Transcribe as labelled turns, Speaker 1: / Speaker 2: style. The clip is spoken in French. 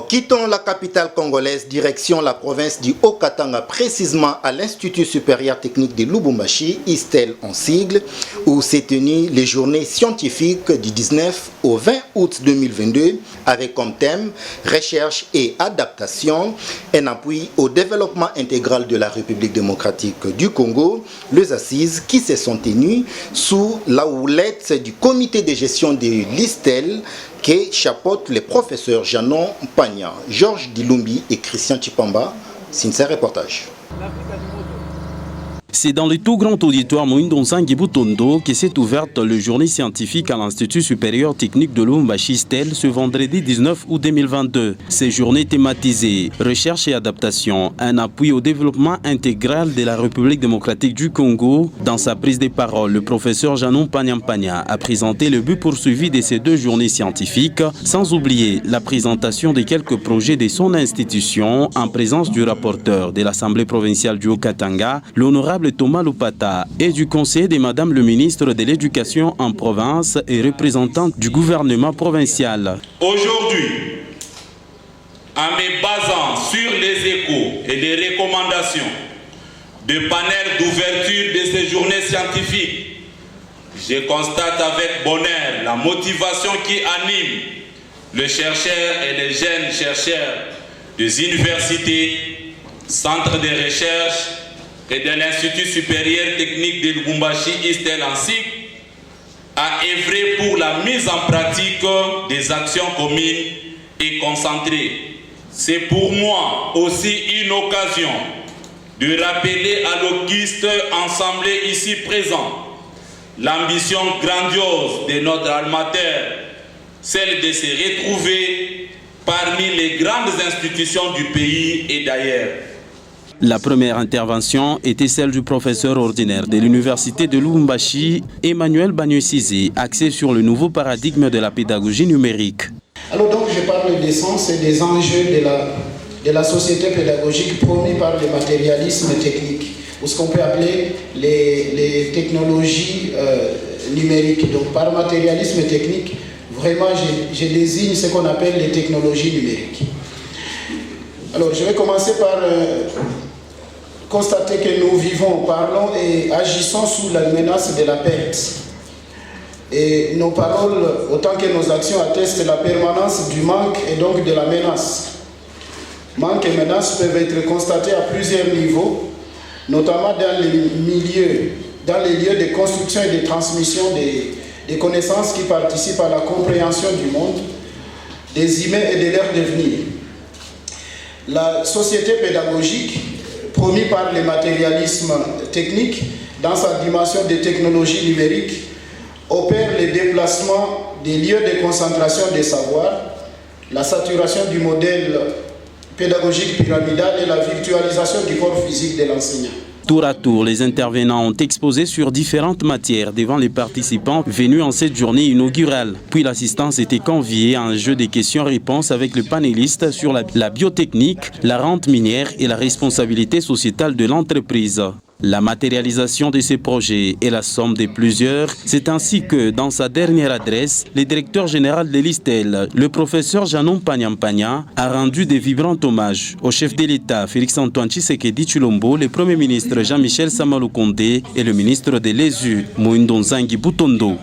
Speaker 1: Quittant la capitale congolaise, direction la province du Haut-Katanga, précisément à l'Institut supérieur technique de Lubumbashi, ISTEL en sigle, où s'est tenues les journées scientifiques du 19 au 20 août 2022, avec comme thème recherche et adaptation, un appui au développement intégral de la République démocratique du Congo, les assises qui se sont tenues sous la houlette du comité de gestion de l'ISTEL, qui chapeaute les professeurs Janon Pagna, Georges Dilumbi et Christian Chipamba. C'est un reportage.
Speaker 2: C'est dans le tout grand auditoire Moindonsangi Butondo que s'est ouverte le journée scientifique à l'Institut supérieur technique de Lubumbashi ISTEL ce vendredi 19 août 2022. Ces journées thématisées recherche et adaptation, un appui au développement intégral de la République démocratique du Congo. Dans sa prise de parole, le professeur Janon Pagna a présenté le but poursuivi de ces deux journées scientifiques, sans oublier la présentation de quelques projets de son institution en présence du rapporteur de l'Assemblée provinciale du Haut-Katanga, l'honorable Thomas Lupata, et du conseiller de Madame le ministre de l'Éducation en province et représentante du gouvernement provincial.
Speaker 3: Aujourd'hui, en me basant sur les échos et les recommandations de panels d'ouverture de ces journées scientifiques, je constate avec bonheur la motivation qui anime les chercheurs et les jeunes chercheurs des universités, centres de recherche et de l'Institut supérieur technique de Lubumbashi ISTEL ainsi à œuvrer pour la mise en pratique des actions communes et concentrées. C'est pour moi aussi une occasion de rappeler à l'auguste assemblée ici présent l'ambition grandiose de notre alma mater, celle de se retrouver parmi les grandes institutions du pays et d'ailleurs.
Speaker 2: La première intervention était celle du professeur ordinaire de l'université de Lubumbashi, Emmanuel Bagnosizé, axé sur le nouveau paradigme de la pédagogie numérique.
Speaker 4: Alors donc je parle des sens et des enjeux de la société pédagogique promis par le matérialisme technique, ou ce qu'on peut appeler les technologies numériques. Donc par matérialisme technique, vraiment je désigne ce qu'on appelle les technologies numériques. Alors je vais commencer par constater que nous vivons, parlons et agissons sous la menace de la perte. Et nos paroles, autant que nos actions, attestent la permanence du manque et donc de la menace. Manque et menace peuvent être constatés à plusieurs niveaux, notamment dans les lieux de construction et de transmission des connaissances qui participent à la compréhension du monde, des humains et de leur devenir. La société pédagogique, promis par le matérialisme technique, dans sa dimension des technologies numériques, opère le déplacement des lieux de concentration des savoirs, la saturation du modèle pédagogique pyramidal et la virtualisation du corps physique de l'enseignant.
Speaker 2: Tour à tour, les intervenants ont exposé sur différentes matières devant les participants venus en cette journée inaugurale. Puis l'assistance était conviée à un jeu de questions-réponses avec le panéliste sur la biotechnique, la rente minière et la responsabilité sociétale de l'entreprise. La matérialisation de ces projets est la somme de plusieurs. C'est ainsi que, dans sa dernière adresse, le directeur général de l'ISTEL, le professeur Janon Pagna, a rendu de vibrants hommages au chef de l'État, Félix-Antoine Tshisekedi Tshilombo, le Premier ministre Jean-Michel Samalukonde et le ministre de l'ESU, Moindonsangi Butondo.